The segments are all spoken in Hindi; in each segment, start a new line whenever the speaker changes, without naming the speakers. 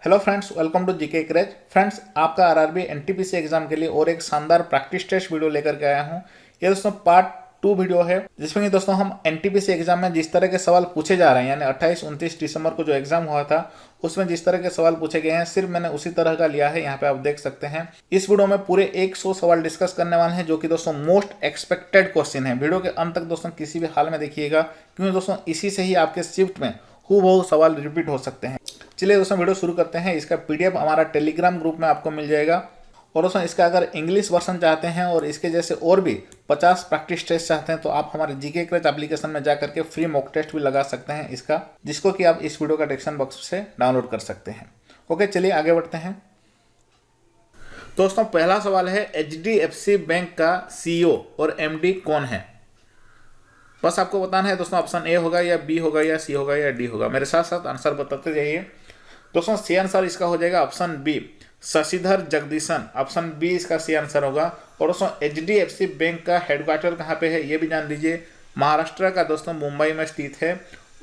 Hello friends, welcome to GK craze. Friends, आपका आरआरबी एनटीपीसी एग्जाम के लिए और एक शानदार प्रैक्टिस टेस्ट वीडियो लेकर के आया हूं। ये दोस्तों पार्ट 2 वीडियो है, जिसमें कि दोस्तों हम एनटीपीसी एग्जाम में जिस तरह के सवाल पूछे जा रहे हैं, यानी 28-29 दिसंबर को जो एग्जाम हुआ था उसमें जिस तरह के सवाल पूछे गए हैं, सिर्फ मैंने उसी तरह का लिया है। यहाँ पे आप देख सकते हैं। इस वीडियो में पूरे 100 सवाल डिस्कस करने वाले हैं, जो कि दोस्तों मोस्ट एक्सपेक्टेड क्वेश्चन है। वीडियो के अंत तक दोस्तों किसी भी हाल में देखिएगा, क्योंकि दोस्तों इसी से ही आपके शिफ्ट में हूबहू सवाल रिपीट हो सकते हैं। चलिए दोस्तों वीडियो शुरू करते हैं। इसका पीडीएफ हमारा टेलीग्राम ग्रुप में आपको मिल जाएगा। और दोस्तों इसका अगर इंग्लिश वर्जन चाहते हैं और इसके जैसे और भी 50 प्रैक्टिस टेस्ट चाहते हैं, तो आप हमारे जीके क्रेज एप्लीकेशन में जाकर के फ्री मॉक टेस्ट भी लगा सकते हैं इसका, जिसको कि आप इस वीडियो का डिस्क्रिप्शन बॉक्स से डाउनलोड कर सकते हैं। ओके, चलिए आगे बढ़ते हैं। दोस्तों पहला सवाल है, एचडीएफसी बैंक का सीईओ और एमडी कौन है? बस आपको बताना है दोस्तों, ऑप्शन ए होगा या बी होगा या सी होगा या डी होगा। मेरे साथ साथ आंसर बताते जाइए। दोस्तों सी आंसर इसका हो जाएगा option B, Shashidhar Jagdishan. Option B इसका सी आंसर होगा। और दोस्तों एचडीएफसी बैंक का हेडक्वार्टर कहाँ पे है ये भी जान लीजिए। महाराष्ट्र का दोस्तों मुंबई में स्थित है।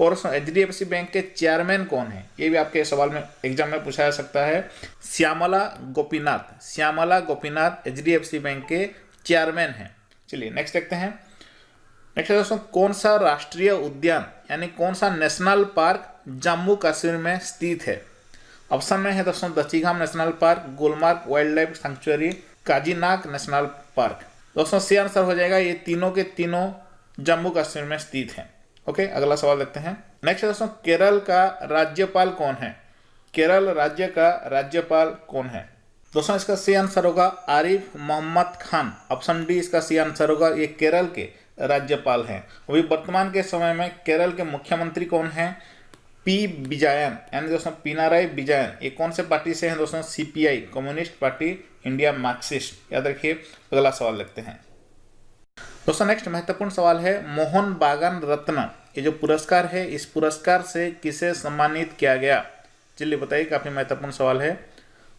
और दोस्तों एचडीएफसी बैंक के चेयरमैन कौन है ये भी आपके सवाल में एग्जाम में पूछा जा सकता है। श्यामला गोपीनाथ। श्यामला गोपीनाथ एचडीएफसी बैंक के चेयरमैन हैं। चलिए नेक्स्ट देखते हैं। नेक्स्ट है दोस्तों, कौन सा राष्ट्रीय उद्यान यानी कौन सा नेशनल पार्क जम्मू कश्मीर में स्थित है? ऑप्शन में है दोस्तों Dachigam national park, Gulmarg wildlife sanctuary, Kazinag national park. दोस्तों सी आंसर हो जाएगा, ये तीनों के तीनों जम्मू कश्मीर में स्थित हैं। ओके, अगला सवाल देखते हैं। नेक्स्ट है दोस्तों, केरल का राज्यपाल कौन है? केरल राज्य का राज्यपाल कौन है? दोस्तों इसका सी आंसर होगा आरिफ मोहम्मद खान। ऑप्शन डी इसका सी आंसर होगा। ये केरल के राज्यपाल हैं। अभी वर्तमान के समय में केरल के मुख्यमंत्री कौन हैं? पी विजयन, यानी दोस्तों पिनाराई विजयन। ये कौन से पार्टी से हैं दोस्तों? CPI, communist party India Marxist. याद रखिए। अगला सवाल देखते हैं। दोस्तों नेक्स्ट महत्वपूर्ण सवाल है, मोहन बागान रत्न ये जो पुरस्कार है, इस पुरस्कार से किसे सम्मानित किया गया? चलिए बताइए, काफी महत्वपूर्ण सवाल है।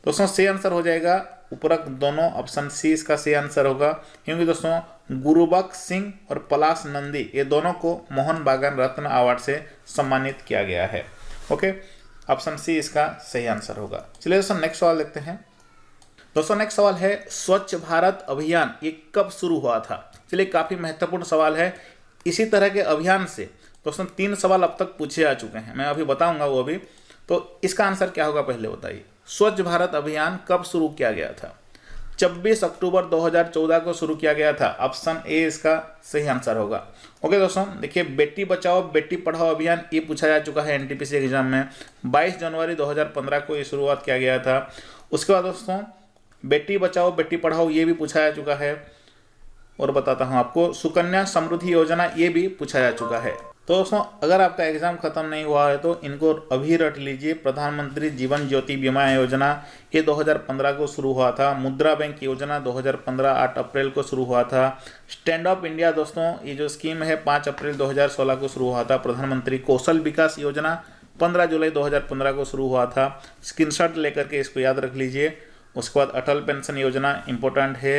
दोस्तों सी आंसर हो जाएगा उपरोक्त दोनों। ऑप्शन सी इसका सी आंसर होगा, क्योंकि दोस्तों गुरुबख्श सिंह और पलाश नंदी ये दोनों को मोहन बागान रत्न अवार्ड से सम्मानित किया गया है। ओके, ऑप्शन सी इसका सही आंसर होगा। चलिए दोस्तों नेक्स्ट सवाल देखते हैं। दोस्तों नेक्स्ट सवाल है, स्वच्छ भारत अभियान ये कब शुरू हुआ था? चलिए काफी महत्वपूर्ण सवाल है। इसी तरह के अभियान से दोस्तों 3 सवाल अब तक पूछे आ चुके हैं, मैं अभी बताऊंगा वो भी। तो इसका आंसर क्या होगा पहले बताइए। स्वच्छ भारत अभियान कब शुरू किया गया था? 26 अक्टूबर 2014 को शुरू किया गया था। ऑप्शन ए इसका सही आंसर होगा। ओके दोस्तों देखिए, बेटी बचाओ बेटी पढ़ाओ अभियान ये पूछा जा चुका है एनटीपीसी एग्जाम में। 22 जनवरी 2015 को ये शुरुआत किया गया था। उसके बाद दोस्तों बेटी बचाओ बेटी पढ़ाओ ये भी पूछा जा चुका है। और बताता हूँ आपको, सुकन्या समृद्धि योजना ये भी पूछा जा चुका है। तो दोस्तों अगर आपका एग्जाम खत्म नहीं हुआ है तो इनको अभी रट लीजिए। प्रधानमंत्री जीवन ज्योति बीमा योजना ये 2015 को शुरू हुआ था। मुद्रा बैंक योजना 2015 8 अप्रैल को शुरू हुआ था। स्टैंड अप इंडिया दोस्तों ये जो स्कीम है 5 अप्रैल 2016 को शुरू हुआ था। प्रधानमंत्री कौशल विकास योजना 15 जुलाई 2015 को शुरू हुआ था। स्क्रीनशॉट लेकर के इसको याद रख लीजिए। उसके बाद अटल पेंशन योजना इंपॉर्टेंट है।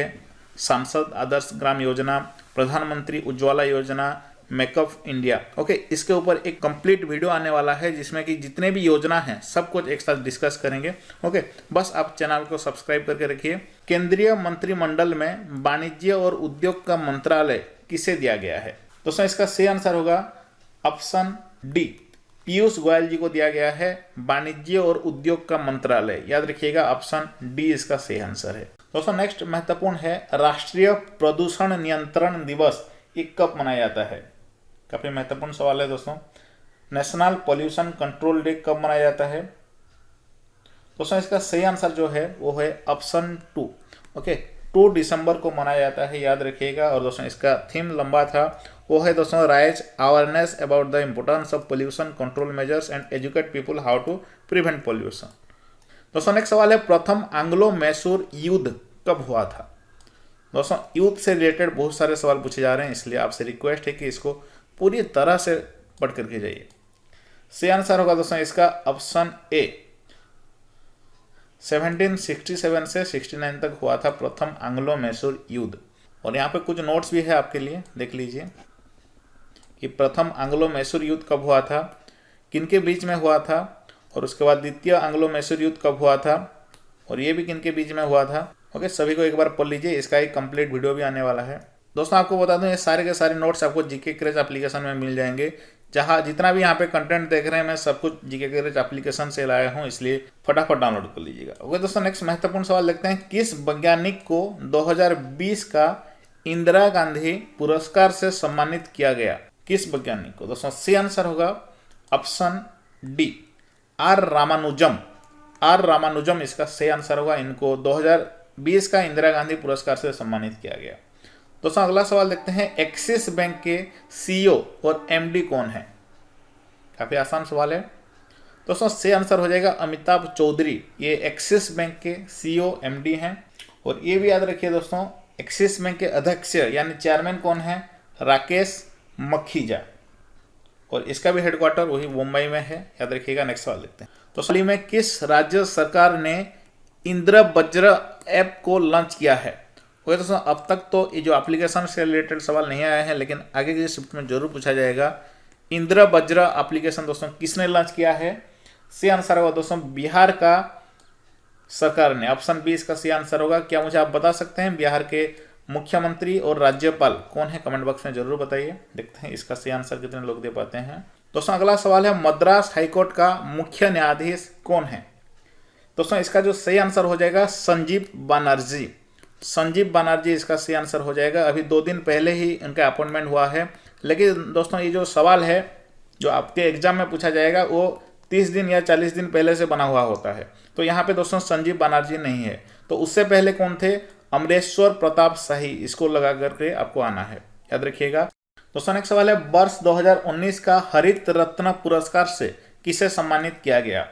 सांसद आदर्श ग्राम योजना, प्रधानमंत्री उज्ज्वला योजना, मेकअप इंडिया। ओके, इसके ऊपर एक कंप्लीट वीडियो आने वाला है, जिसमें कि जितने भी योजना हैं सब कुछ एक साथ डिस्कस करेंगे। ओके, बस आप चैनल को सब्सक्राइब करके रखिए। केंद्रीय मंत्रिमंडल में वाणिज्य और उद्योग का मंत्रालय किसे दिया गया है? दोस्तों इसका सही आंसर होगा ऑप्शन डी, पीयूष गोयल जी को दिया गया है वाणिज्य और उद्योग का मंत्रालय। याद रखिएगा, ऑप्शन डी इसका सही आंसर है। दोस्तों नेक्स्ट महत्वपूर्ण है, राष्ट्रीय प्रदूषण नियंत्रण दिवस ये कब मनाया जाता है? काफी महत्वपूर्ण सवाल है दोस्तों। नेशनल पॉल्यूशन कंट्रोल डे कब मनाया जाता है? दोस्तों इसका सही आंसर जो है वो है ऑप्शन 2। ओके, 2 दिसंबर को मनाया जाता है, याद रखिएगा। और दोस्तों इसका थीम लंबा था, वो है दोस्तों raise awareness about the importance of pollution control measures and educate people how to prevent pollution. दोस्तों नेक्स्ट सवाल है, प्रथम एंग्लो मैसूर युद्ध कब हुआ था? दोस्तों युद्ध से रिलेटेड बहुत सारे सवाल पूछे जा रहे हैं, इसलिए आपसे रिक्वेस्ट है कि इसको पूरी तरह से पढ़ करके जाइए। सही आंसर होगा दोस्तों इसका ऑप्शन ए, 1767 से 69 तक हुआ था प्रथम एंग्लो मैसूर युद्ध। और यहाँ पे कुछ नोट्स भी है आपके लिए, देख लीजिए कि प्रथम एंग्लो मैसूर युद्ध कब हुआ था, किनके बीच में हुआ था और उसके बाद द्वितीय एंग्लो मैसूर युद्ध कब हुआ था, और ये भी किन के बीच में हुआ था। ओके, सभी को एक बार पढ़ लीजिए, इसका एक कंप्लीट वीडियो भी आने वाला है। दोस्तों आपको बता दूं, ये सारे के सारे नोट्स आपको जीके क्रेज एप्लीकेशन में मिल जाएंगे। जहाँ जितना भी यहाँ पे कंटेंट देख रहे हैं मैं सब कुछ जीके क्रेज एप्लीकेशन से लाया हूँ, इसलिए फटाफट डाउनलोड कर लीजिएगा। ओके दोस्तों, नेक्स्ट महत्वपूर्ण सवाल देखते हैं, किस वैज्ञानिक को 2020 का इंदिरा गांधी पुरस्कार से सम्मानित किया गया। किस वैज्ञानिक को दोस्तों, सी आंसर होगा option D, R Ramanujam. R Ramanujam इसका सही आंसर होगा। इनको 2020 का इंदिरा गांधी पुरस्कार से सम्मानित किया गया। दोस्तों अगला सवाल देखते हैं, एक्सिस बैंक के सीईओ और एमडी कौन है। काफी आसान सवाल है दोस्तों, सही आंसर हो जाएगा अमिताभ चौधरी। ये एक्सिस बैंक के सीईओ एमडी हैं। और ये भी याद रखिए दोस्तों, एक्सिस बैंक के अध्यक्ष यानी चेयरमैन कौन है, राकेश मखीजा। और इसका भी हेडक्वार्टर वही मुंबई में है, याद रखिएगा। नेक्स्ट सवाल देखते हैं, तो हाल ही में किस राज्य सरकार ने इंद्र वज्र ऐप को लॉन्च किया है। ओके दोस्तों, अब तक तो ये जो एप्लीकेशन से रिलेटेड सवाल नहीं आए हैं, लेकिन आगे की शिफ्ट में जरूर पूछा जाएगा। इंद्र वज्र एप्लीकेशन दोस्तों किसने लॉन्च किया है। सी आंसर होगा दोस्तों बिहार का सरकार ने। ऑप्शन बी इसका सी आंसर होगा। क्या मुझे आप बता सकते हैं बिहार के मुख्यमंत्री और राज्यपाल कौन है, कमेंट बॉक्स में जरूर बताइए। देखते हैं इसका सही आंसर कितने लोग दे पाते हैं। दोस्तों अगला सवाल है, मद्रास हाईकोर्ट का मुख्य न्यायाधीश कौन है। दोस्तों इसका जो सही आंसर हो जाएगा संजीव बनर्जी। संजीव बनर्जी इसका सही आंसर हो जाएगा। अभी 2 दिन पहले ही इनका अपॉइंटमेंट हुआ है। लेकिन दोस्तों ये जो सवाल है जो आपके एग्जाम में पूछा जाएगा वो 30 दिन या 40 दिन पहले से बना हुआ होता है। तो यहाँ पे दोस्तों संजीव बनर्जी नहीं है। तो उससे पहले कौन थे, अमरेश्वर प्रताप शाही। इसको लगा करके आपको आना है, याद रखिएगा। दोस्तों नेक्स्ट सवाल है, वर्ष 2019 का हरित रत्न पुरस्कार से किसे सम्मानित किया गया।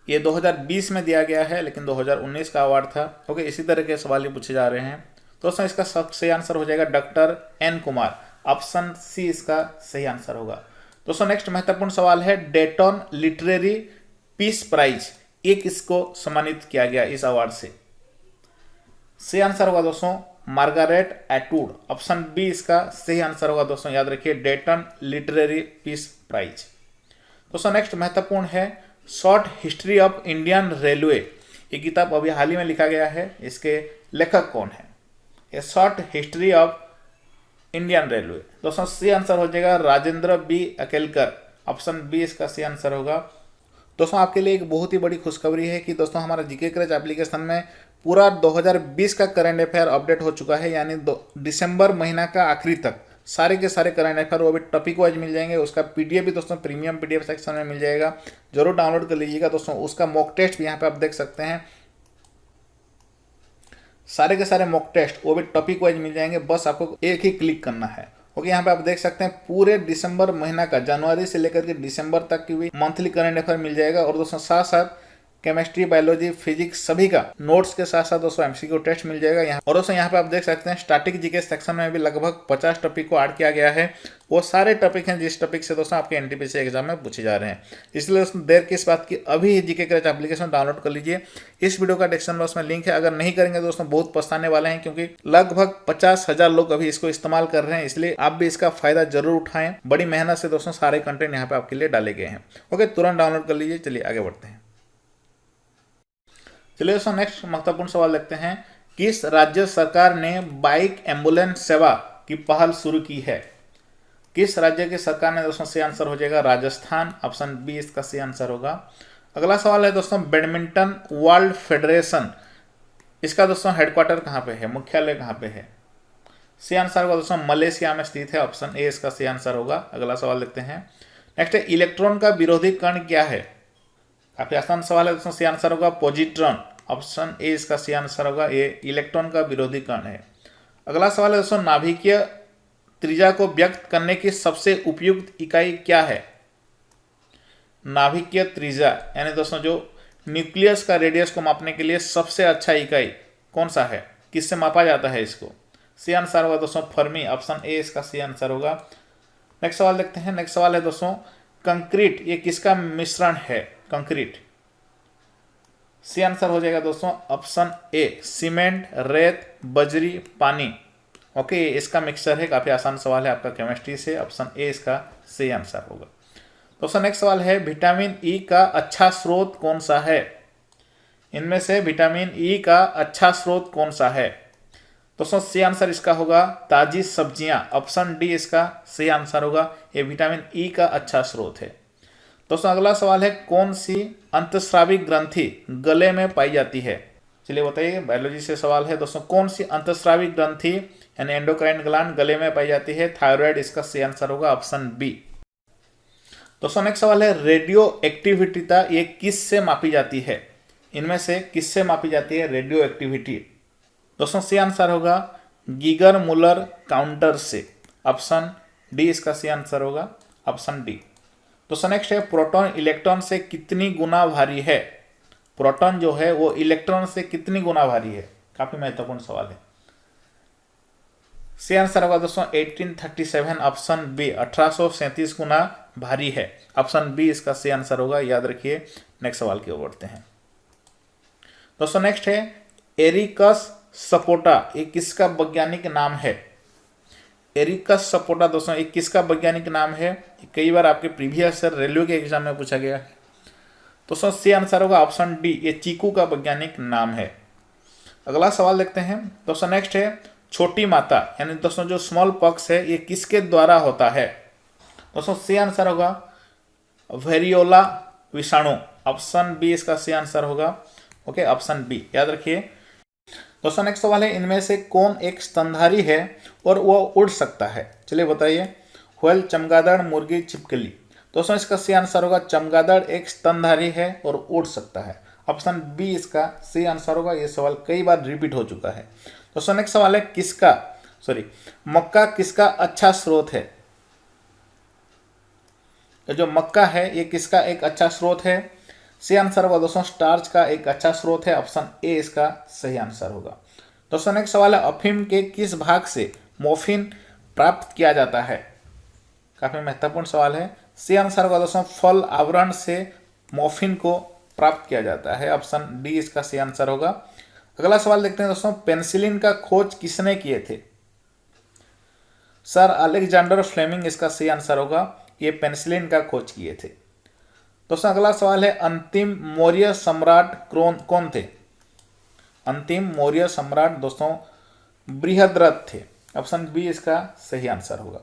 ये 2020 में दिया गया है, लेकिन 2019 का अवार्ड था। ओके, इसी तरह के सवाल ही पूछे जा रहे हैं। दोस्तों इसका सही आंसर हो जाएगा doctor N Kumar. Option C इसका सही आंसर होगा। दोस्तों नेक्स्ट महत्वपूर्ण सवाल है, डेटन लिटरेरी पीस प्राइज ये किसको सम्मानित किया गया इस अवार्ड से। सही आंसर होगा दोस्तों मार्गारेट एटवुड। ऑप्शन बी इसका सही आंसर होगा। दोस्तों याद रखिए, डेटन लिटरेरी पीस प्राइज। दोस्तों नेक्स्ट महत्वपूर्ण है, short history of Indian railway. ये किताब अभी हाल ही में लिखा गया है, इसके लेखक कौन है। ये short history of Indian railway. दोस्तों सही आंसर हो जाएगा राजेंद्र बी अकेलकर। ऑप्शन बी इसका सही आंसर होगा। दोस्तों आपके लिए एक बहुत ही बड़ी खुशखबरी है कि दोस्तों हमारा जीके क्रेज एप्लीकेशन में पूरा 2020 का करंट अफेयर अपडेट हो चुका है। यानी दिसंबर महीना का आखिरी तक सारे के सारे करंट अफेयर वो भी टॉपिक वाइज मिल जाएंगे। उसका पीडीएफ भी दोस्तों प्रीमियम पीडीएफ सेक्शन में मिल जाएगा, जरूर डाउनलोड कर लीजिएगा। दोस्तों उसका मॉक टेस्ट भी यहाँ पे आप देख सकते हैं। सारे के सारे मॉक टेस्ट वो भी टॉपिक वाइज मिल जाएंगे, बस आपको एक ही क्लिक करना है। ओके, यहाँ पे आप देख सकते हैं पूरे दिसंबर महीना का, जनवरी से लेकर के दिसंबर तक की भी मंथली करंट अफेयर मिल जाएगा। और दोस्तों साथ साथ केमिस्ट्री, बायोलॉजी, फिजिक्स सभी का नोट्स के साथ साथ दोस्तों एमसीक्यू टेस्ट मिल जाएगा यहाँ। और दोस्तों यहाँ पे आप देख सकते हैं स्टैटिक जीके सेक्शन में भी लगभग 50 टॉपिक को ऐड किया गया है। वो सारे टॉपिक हैं जिस टॉपिक से दोस्तों आपके एनटीपीसी एग्जाम में पूछे जा रहे हैं। इसलिए दोस्तों देर किस बात की, अभी ही जीके क्रेज एप्लीकेशन डाउनलोड कर लीजिए। इस वीडियो का डिस्क्रिप्शन बॉक्स में लिंक है। अगर नहीं करेंगे दोस्तों बहुत पछताने वाले हैं, क्योंकि लगभग 50,000 लोग अभी इसको इस्तेमाल कर रहे हैं। इसलिए आप भी इसका फायदा जरूर उठाएं। बड़ी मेहनत से दोस्तों सारे कंटेंट यहाँ पे आपके लिए डाले गए हैं। ओके, तुरंत डाउनलोड कर लीजिए। चलिए आगे बढ़ते हैं। चलिए दोस्तों नेक्स्ट महत्वपूर्ण सवाल देखते हैं, किस राज्य सरकार ने बाइक एम्बुलेंस सेवा की पहल शुरू की है। किस राज्य की सरकार ने दोस्तों सही आंसर हो जाएगा राजस्थान। ऑप्शन बी इसका सही आंसर होगा। अगला सवाल है दोस्तों, बैडमिंटन वर्ल्ड फेडरेशन इसका दोस्तों हेडक्वार्टर कहाँ पे है, मुख्यालय कहाँ पे है। सही आंसर होगा दोस्तों मलेशिया में स्थित है। ऑप्शन ए इसका सही आंसर होगा। अगला सवाल देखते हैं, नेक्स्ट है इलेक्ट्रॉन का विरोधी कण क्या है। काफी आसान सवाल है दोस्तों, सही आंसर होगा पॉजिट्रॉन। ऑप्शन ए इसका सही आंसर होगा। ये इलेक्ट्रॉन का विरोधी कण है। अगला सवाल है दोस्तों, नाभिकीय त्रिज्या को व्यक्त करने की सबसे उपयुक्त इकाई क्या है। नाभिकीय त्रिज्या यानी दोस्तों जो न्यूक्लियस का रेडियस को मापने के लिए सबसे अच्छा इकाई कौन सा है, किससे मापा जाता है इसको। सही आंसर होगा दोस्तों फर्मी। ऑप्शन ए इसका सही आंसर होगा। नेक्स्ट सवाल देखते हैं। नेक्स्ट सवाल है दोस्तों, कंक्रीट ये किसका मिश्रण है, कंक्रीट। सी आंसर हो जाएगा दोस्तों ऑप्शन ए सीमेंट, रेत, बजरी, पानी। ओके, इसका मिक्सचर है। काफी आसान सवाल है आपका केमिस्ट्री से। ऑप्शन ए इसका सही आंसर होगा। दोस्तों नेक्स्ट सवाल है विटामिन ई का अच्छा स्रोत कौन सा है। इनमें से विटामिन ई का अच्छा स्रोत कौन सा है। दोस्तों सी आंसर इसका होगा ताजी सब्जियां। ऑप्शन डी इसका सही आंसर होगा। ये विटामिन ई का अच्छा स्रोत है। दोस्तों अगला सवाल है कौन सी अंतस्रावी ग्रंथि गले में पाई जाती है। चलिए बताइए, बायोलॉजी से सवाल है दोस्तों। कौन सी अंतस्रावी ग्रंथि यानी एंडोक्राइन ग्लैंड गले में पाई जाती है। थायराइड इसका सही आंसर होगा। Option B. दोस्तों नेक्स्ट सवाल है रेडियो एक्टिविटीता ये किस से मापी जाती है। इनमें से किससे मापी जाती है रेडियो एक्टिविटी। दोस्तों सही आंसर होगा गीगर मुलर काउंटर से। ऑप्शन डी इसका सही आंसर होगा। Option D. दोस्तों नेक्स्ट है प्रोटॉन इलेक्ट्रॉन से कितनी गुना भारी है। प्रोटॉन जो है वो इलेक्ट्रॉन से कितनी गुना भारी है। काफी महत्वपूर्ण सवाल है। सही आंसर होगा दोस्तों 1837। ऑप्शन बी 1837 गुना भारी है। ऑप्शन बी इसका सही आंसर होगा। याद रखिए। नेक्स्ट सवाल की ओर बढ़ते हैं। दोस्तों नेक्स्ट है एरिकस सपोटा ये किसका वैज्ञानिक नाम है। एरिकस सपोटा दोस्तों ये किसका वैज्ञानिक नाम है। कई बार आपके प्रीवियस रेलवे के एग्जाम में पूछा गया है। दोस्तों सही आंसर होगा ऑप्शन डी ये चीकू का वैज्ञानिक नाम है। अगला सवाल देखते हैं। दोस्तों नेक्स्ट है छोटी माता यानी दोस्तों जो स्मॉल पॉक्स है ये किसके द्वारा होता है। दोस्तों सही आंसर होगा वेरियोला विषाणु। ऑप्शन बी इसका सही आंसर होगा। ओके, ऑप्शन बी याद रखिए। दोस्तों नेक्स्ट सवाल है इनमें से कौन एक स्तनधारी है और वो उड़ सकता है। चलिए बताइए। व्हेल, चमगादड़, मुर्गी, छिपकली। दोस्तों इसका सही आंसर होगा चमगादड़ एक स्तनधारी है और उड़ सकता है। ऑप्शन बी इसका सही आंसर होगा। ये सवाल कई बार रिपीट हो चुका है। दोस्तों नेक्स्ट सवाल है मक्का किसका अच्छा स्रोत है। जो मक्का है ये किसका एक अच्छा स्रोत है। सही आंसर होगा दोस्तों स्टार्च का एक अच्छा स्रोत है। ऑप्शन ए इसका सही आंसर होगा। दोस्तों नेक्स्ट सवाल है अफीम के किस भाग से मोर्फिन प्राप्त किया जाता है। काफी महत्वपूर्ण सवाल है। सही आंसर होगा दोस्तों फल आवरण से मोर्फिन को प्राप्त किया जाता है। ऑप्शन डी इसका सही आंसर होगा। अगला सवाल देखते हैं दोस्तों पेनिसिलिन का खोज किसने किए थे। सर अलेक्जेंडर फ्लेमिंग इसका सही आंसर होगा। ये पेनिसिलिन का खोज किए थे। दोस्तों अगला सवाल है अंतिम मौर्य सम्राट कौन थे। अंतिम मौर्य सम्राट दोस्तों बृहद्रथ थे। ऑप्शन बी इसका सही आंसर होगा।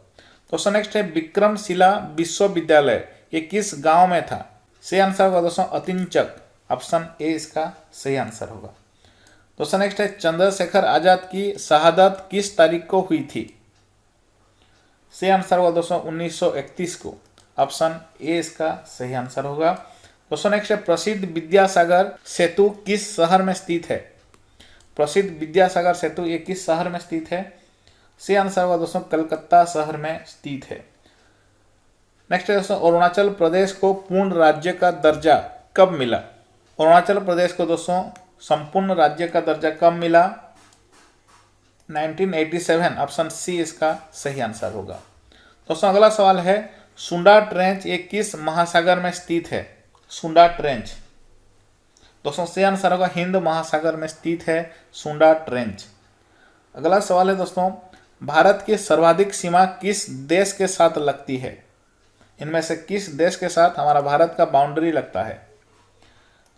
दोस्तों नेक्स्ट है विक्रमशिला विश्वविद्यालय ये किस गांव में था। सही आंसर होगा दोस्तों अतिंचक। ऑप्शन ए इसका सही आंसर होगा। दोस्तों नेक्स्ट है चंद्रशेखर आजाद की शहादत किस तारीख को हुई थी। सही आंसर होगा दोस्तों 1931 को। ऑप्शन ए इसका सही आंसर होगा। दोस्तों नेक्स्ट है प्रसिद्ध विद्यासागर सेतु किस शहर में स्थित है। प्रसिद्ध विद्यासागर सेतु ये किस शहर में स्थित है। सही आंसर होगा दोस्तों कलकत्ता शहर में स्थित है। नेक्स्ट है दोस्तों अरुणाचल प्रदेश को पूर्ण राज्य का दर्जा कब मिला। अरुणाचल प्रदेश को दोस्तों संपूर्ण राज्य का दर्जा कब मिला। 1987। ऑप्शन सी इसका सही आंसर होगा। दोस्तों अगला सवाल है सुंडा ट्रेंच ये किस महासागर में स्थित है। सुंडा ट्रेंच दोस्तों सही आंसर होगा हिंद महासागर में स्थित है सुंडा ट्रेंच। अगला सवाल है दोस्तों भारत की सर्वाधिक सीमा किस देश के साथ लगती है। इनमें से किस देश के साथ हमारा भारत का बाउंड्री लगता है।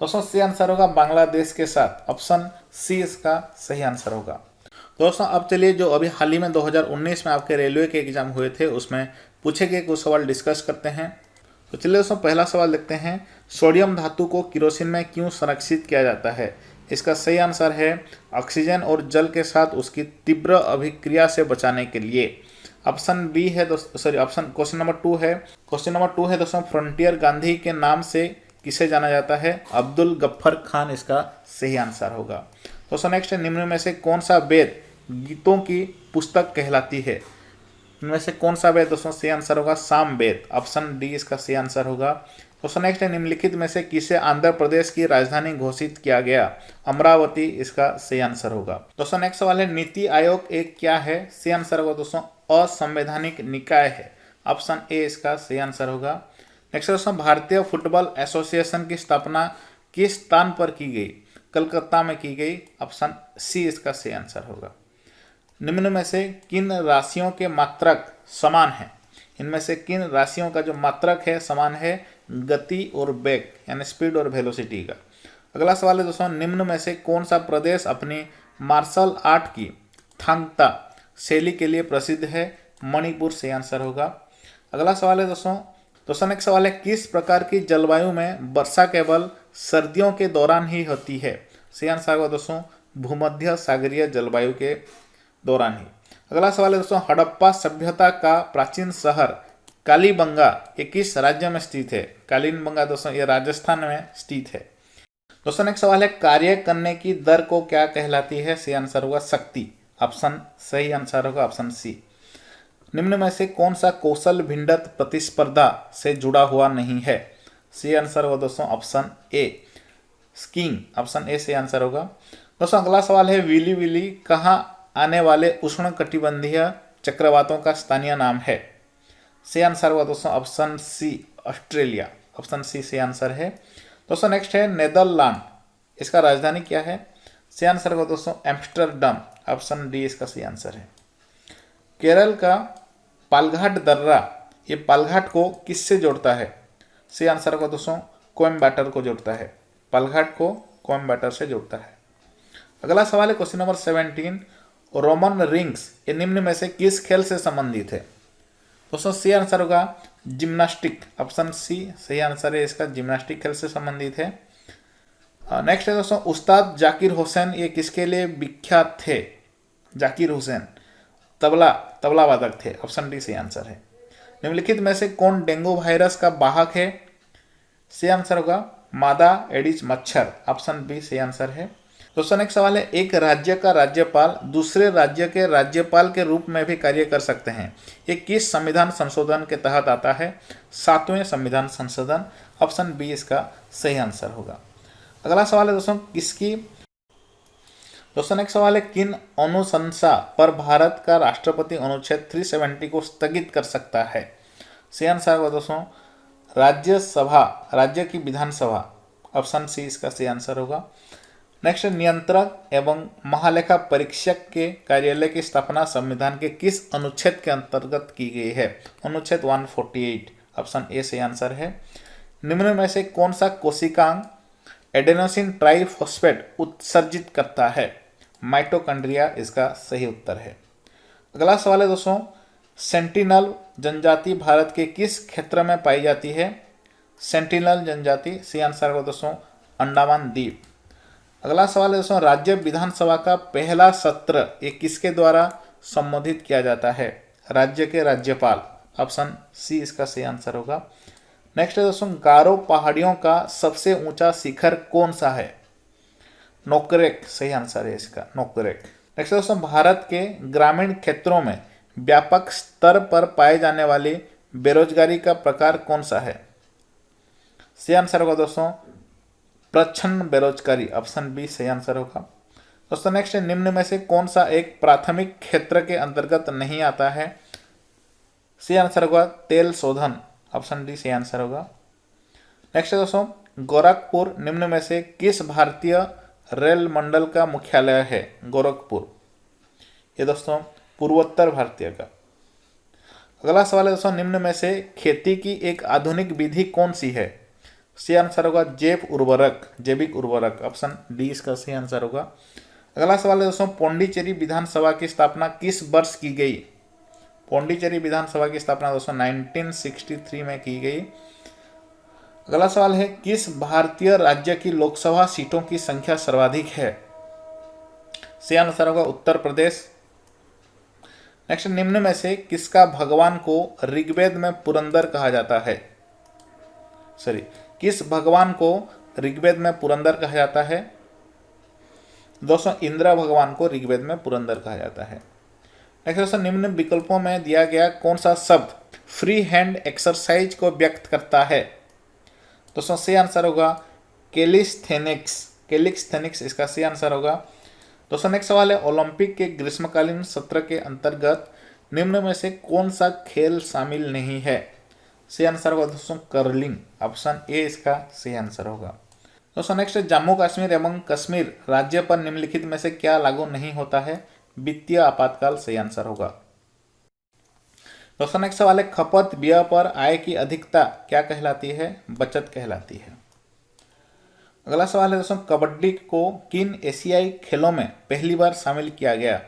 दोस्तों सही आंसर होगा बांग्लादेश के साथ। ऑप्शन सी इसका सही आंसर होगा। दोस्तों अब चलिए जो अभी हाल ही में 2019 में आपके रेलवे के एग्जाम हुए थे उसमें पूछे गए कुछ सवाल डिस्कस करते हैं। तो चलिए दोस्तों पहला सवाल देखते हैं सोडियम धातु को केरोसिन में क्यों संरक्षित किया जाता है। इसका सही आंसर है ऑक्सीजन और जल के साथ उसकी तीव्र अभिक्रिया से बचाने के लिए। ऑप्शन बी है दोस्तों क्वेश्चन नंबर 2 है। क्वेश्चन नंबर 2 है दोस्तों फ्रंटियर गांधी के नाम से किसे जाना जाता है। अब्दुल गफ्फर खान इसका सही आंसर होगा। दोस्तों नेक्स्ट है निम्न में से कौन सा वेद गीतों की पुस्तक कहलाती है। इनमें से कौन सा वेद दोस्तों सही आंसर होगा साम वेद। ऑप्शन डी इसका सही आंसर होगा। दोस्तों नेक्स्ट है निम्नलिखित में से किसे आंध्र प्रदेश की राजधानी घोषित किया गया। अमरावती इसका सही आंसर होगा। दोस्तों नेक्स्ट सवाल है नीति आयोग एक क्या है। सही आंसर होगा दोस्तों असंवैधानिक निकाय है। ऑप्शन ए इसका सही आंसर होगा। नेक्स्ट दोस्तों भारतीय फुटबॉल एसोसिएशन की स्थापना किस स्थान पर की गई। कलकत्ता में की गई। ऑप्शन सी इसका सही आंसर होगा। निम्न में से किन राशियों के मात्रक समान हैं। इनमें से किन राशियों का जो मात्रक है समान है गति और वेग यानी स्पीड और वेलोसिटी का। अगला सवाल है दोस्तों, निम्न में से कौन सा प्रदेश अपनी मार्शल आर्ट की थांगता शैली के लिए प्रसिद्ध है? मणिपुर सही आंसर होगा। अगला सवाल है दोस्तों नेक्स्ट सवाल है, किस प्रकार की जलवायु में वर्षा केवल सर्दियों के दौरान ही होती है? सही आंसर होगा दोस्तों भूमध्य सागरीय जलवायु के दौरान ही। अगला सवाल है दोस्तों, हड़प्पा सभ्यता का प्राचीन शहर कालीबंगा ये किस राज्य में स्थित है? कालीबंगा दोस्तों ये राजस्थान में स्थित है। दोस्तों नेक्स्ट सवाल है, कार्य करने की दर को क्या कहलाती है? सही आंसर होगा शक्ति। ऑप्शन सही आंसर होगा ऑप्शन सी। निम्न में से कौन सा कौशल भिन्नत प्रतिस्पर्धा से जुड़ा हुआ नहीं है? सही आंसर होगा दोस्तों option A skiing. Option A सही आंसर होगा। दोस्तों अगला सवाल है, विली विली कहाँ आने वाले उष्णकटिबंधीय चक्रवातों का स्थानीय नाम है? सही आंसर होगा दोस्तों option C Australia. Option C सही आंसर है। दोस्तों नेक्स्ट है, नेदरलैंड इसका राजधानी क्या है? सही आंसर होगा दोस्तों एम्स्टर्डम। ऑप्शन डी इसका सही आंसर है। केरल का पालघाट दर्रा ये पालघाट को किससे जोड़ता है? सही आंसर होगा दोस्तों कोयम्बटूर को जोड़ता है। पालघाट को कोयम्बटूर से जोड़ता है। अगला सवाल है क्वेश्चन नंबर 17, रोमन रिंग्स ये निम्न में से किस खेल से संबंधित है? दोस्तों सही आंसर होगा जिम्नास्टिक। ऑप्शन सी सही आंसर है इसका, जिम्नास्टिक खेल से संबंधित है। नेक्स्ट है दोस्तों, उस्ताद जाकिर हुसैन ये किसके लिए विख्यात थे? जाकिर हुसैन तबला वादक थे। ऑप्शन डी सही आंसर है। निम्नलिखित में से कौन डेंगू वायरस का वाहक है? सही आंसर होगा मादा एडिस मच्छर। ऑप्शन बी सही आंसर है। दोस्तों नेक्स्ट सवाल है, एक राज्य का राज्यपाल दूसरे राज्य के राज्यपाल के रूप में भी कार्य कर सकते हैं, ये किस संविधान संशोधन के तहत आता है? 7वें संविधान संशोधन। ऑप्शन बी इसका सही आंसर होगा। अगला सवाल है दोस्तों नेक्स्ट सवाल है, किन अनुशंसा पर भारत का राष्ट्रपति अनुच्छेद 370 को स्थगित कर सकता है? सही आंसर होगा दोस्तों राज्यसभा, राज्य की विधानसभा। ऑप्शन सी इसका सही आंसर होगा। नेक्स्ट, नियंत्रक एवं महालेखा परीक्षक के कार्यालय की स्थापना संविधान के किस अनुच्छेद के अंतर्गत की गई है? अनुच्छेद 148। ऑप्शन ए सही आंसर है। निम्न में से कौन सा कोशिकांग एडेनोसिन ट्राइफॉस्फेट उत्सर्जित करता है? माइटोकॉन्ड्रिया इसका सही उत्तर है। अगला सवाल है दोस्तों, सेंटिनल जनजाति भारत के किस क्षेत्र में पाई जाती है? सेंटिनल जनजाति सही आंसर होगा दोस्तों अंडमान द्वीप। अगला सवाल है दोस्तों, राज्य विधानसभा का पहला सत्र ये किसके द्वारा संबोधित किया जाता है? राज्य के राज्यपाल। ऑप्शन सी इसका सही आंसर होगा। नेक्स्ट है दोस्तों, गारो पहाड़ियों का सबसे ऊंचा शिखर कौन सा है? नोकरेक सही आंसर है इसका, नोकरेक। नेक्स्ट है दोस्तों, भारत के ग्रामीण क्षेत्रों में व्यापक स्तर पर पाए जाने वाली बेरोजगारी का प्रकार कौन सा है? सही आंसर होगा दोस्तों प्रच्छन्न बेरोजगारी। ऑप्शन बी सही आंसर होगा। दोस्तों नेक्स्ट है, निम्न में से कौन सा एक प्राथमिक क्षेत्र के अंतर्गत नहीं आता है? सही आंसर होगा तेल शोधन। ऑप्शन डी सही आंसर होगा। नेक्स्ट है दोस्तों, गोरखपुर निम्न में से किस भारतीय रेल मंडल का मुख्यालय है? गोरखपुर ये दोस्तों पूर्वोत्तर भारतीय का। अगला सवाल है दोस्तों, निम्न में से खेती की एक आधुनिक विधि कौन सी है? सही आंसर होगा जैविक उर्वरक। ऑप्शन डी इसका सही आंसर होगा। अगला सवाल है दोस्तों, पौंडीचेरी विधानसभा की स्थापना किस वर्ष की गई? पौंडीचेरी विधानसभा की स्थापना दोस्तों 1963 में की गई। अगला सवाल है, किस भारतीय राज्य की लोकसभा सीटों की संख्या सर्वाधिक है? सही आंसर होगा उत्तर प्रदेश। नेक्स्ट, निम्न में से किसका भगवान को ऋग्वेद में पुरंदर कहा जाता है? किस भगवान को ऋग्वेद में पुरंदर कहा जाता है? दोस्तों इंद्र भगवान को ऋग्वेद में पुरंदर कहा जाता है। नेक्स्ट दोस्तों, निम्न विकल्पों में दिया गया कौन सा शब्द फ्री हैंड एक्सरसाइज को व्यक्त करता है? दोस्तों सही आंसर होगा कैलिस्थेनिक्स इसका सही आंसर होगा। दोस्तों नेक्स्ट सवाल है, ओलंपिक के ग्रीष्मकालीन सत्र के अंतर्गत निम्न में से कौन सा खेल शामिल नहीं है? सही आंसर होगा दोस्तों कर्लिंग। ऑप्शन ए इसका सही आंसर होगा। दोस्तों नेक्स्ट, जम्मू कश्मीर एवं कश्मीर राज्य पर निम्नलिखित में से क्या लागू नहीं होता है? वित्तीय आपातकाल सही आंसर होगा। दोस्तों नेक्स्ट सवाल है, खपत व्यय पर आय की अधिकता क्या कहलाती है? बचत कहलाती है। अगला सवाल है दोस्तों, कबड्डी को किन एशियाई खेलों में पहली बार शामिल किया गया?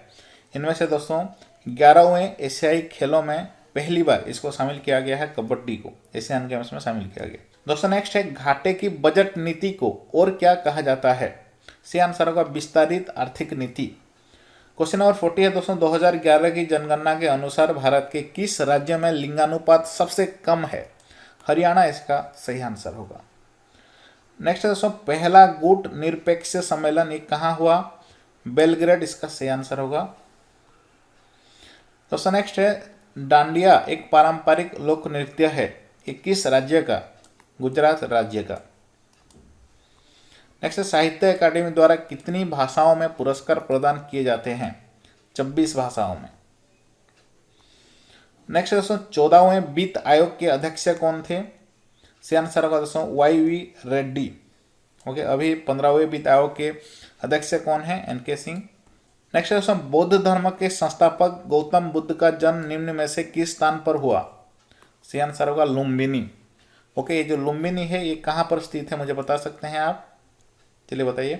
इनमें से दोस्तों 11वें एशियाई खेलों में पहली बार इसको शामिल किया गया है, कबड्डी को एशियन गेम्स में शामिल किया गया। दोस्तों नेक्स्ट है, घाटे की बजट नीति को और क्या कहा जाता है? सही आंसर होगा विस्तारित आर्थिक नीति। क्वेश्चन नंबर 40 है दोस्तों, 2011 की जनगणना के अनुसार भारत के किस राज्य में लिंगानुपात सबसे कम है? हरियाणा इसका सही आंसर होगा। नेक्स्ट है दोस्तों, पहला गुट निरपेक्ष सम्मेलन ये कहाँ हुआ? बेलग्रेड इसका सही आंसर होगा। दोस्तों नेक्स्ट है, डांडिया एक पारंपरिक लोक नृत्य है, ये किस राज्य का? गुजरात राज्य का। नेक्स्ट है, साहित्य अकादमी द्वारा कितनी भाषाओं में पुरस्कार प्रदान किए जाते हैं? 26 भाषाओं में। नेक्स्ट दोस्तों, 14वें वित्त आयोग के अध्यक्ष कौन थे? सही आंसर होगा दोस्तों YV रेड्डी। ओके, अभी 15वें वित्त आयोग के अध्यक्ष कौन है? NK सिंह। नेक्स्ट दोस्तों, बौद्ध धर्म के संस्थापक गौतम बुद्ध का जन्म निम्न में से किस स्थान पर हुआ? सही आंसर होगा लुम्बिनी। ओके, ये जो लुम्बिनी है ये कहाँ पर स्थित है, मुझे बता सकते हैं आप? चलिए बताइए।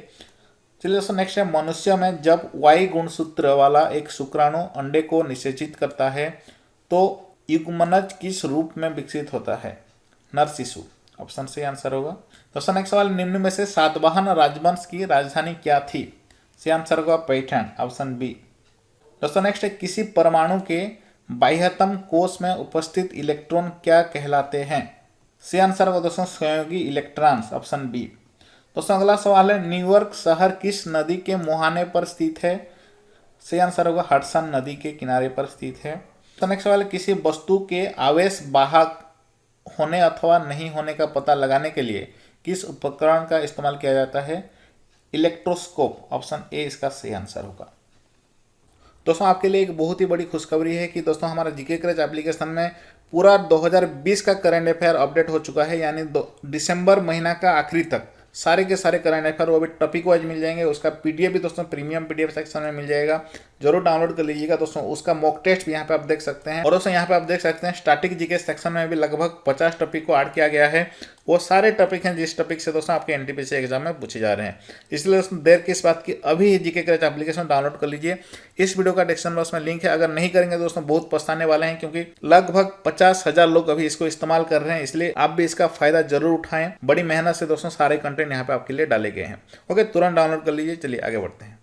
चलिए दोस्तों नेक्स्ट है, मनुष्य में जब Y गुणसूत्र वाला एक शुक्राणु अंडे को निषेचित करता है तो युग्मनज किस रूप में विकसित होता है? नर शिशु। ऑप्शन सही आंसर होगा। दोस्तों नेक्स्ट सवाल, निम्न में से सातवाहन राजवंश की राजधानी क्या थी? सही आंसर होगा पैठण। Option B. दोस्तों नेक्स्ट है, किसी परमाणु के बाह्यतम कोष में उपस्थित इलेक्ट्रॉन क्या कहलाते हैं? सही आंसर होगा दोस्तों संयोगी इलेक्ट्रॉन्स। Option B. दोस्तों अगला सवाल है, न्यूयॉर्क शहर किस नदी के मुहाने पर स्थित है? सही आंसर होगा हडसन नदी के किनारे पर स्थित है। तो नेक्स्ट सवाल है, किसी वस्तु के आवेश वाहक होने अथवा नहीं होने का पता लगाने के लिए किस उपकरण का इस्तेमाल किया जाता है? इलेक्ट्रोस्कोप। ऑप्शन ए इसका सही आंसर होगा। दोस्तों आपके लिए एक बहुत ही बड़ी खुशखबरी है कि दोस्तों हमारा जीके क्रच एप्लीकेशन में पूरा 2020 का करंट अफेयर अपडेट हो चुका है, यानी दिसंबर महीना का आखिरी तक सारे के सारे करंट अफेयर वो भी टॉपिक वाइज मिल जाएंगे। उसका पीडीएफ भी दोस्तों प्रीमियम पीडीएफ सेक्शन में मिल जाएगा, जरूर डाउनलोड कर लीजिएगा दोस्तों। उसका मॉक टेस्ट भी यहाँ पे आप देख सकते हैं। और दोस्तों यहाँ पे आप देख सकते हैं स्टैटिक जीके सेक्शन में भी लगभग 50 टॉपिक को ऐड किया गया है। वो सारे टॉपिक हैं जिस टॉपिक से दोस्तों आपके एनटीपीसी एग्जाम में पूछे जा रहे हैं। इसलिए दोस्तों देर किस बात की, अभी जीके क्रच एप्लीकेशन डाउनलोड कर लीजिए। इस वीडियो का डिस्क्रिप्शन बॉक्स में लिंक है, अगर नहीं करेंगे दोस्तों बहुत पछताने वाले हैं, क्योंकि लगभग 50,000 लोग अभी इसको इस्तेमाल कर रहे हैं। इसलिए आप भी इसका फायदा जरूर उठाएं। बड़ी मेहनत से दोस्तों सारे कंटेंट यहाँ पे आपके लिए डाले गए हैं। ओके, तुरंत डाउनलोड कर लीजिए। चलिए आगे बढ़ते हैं।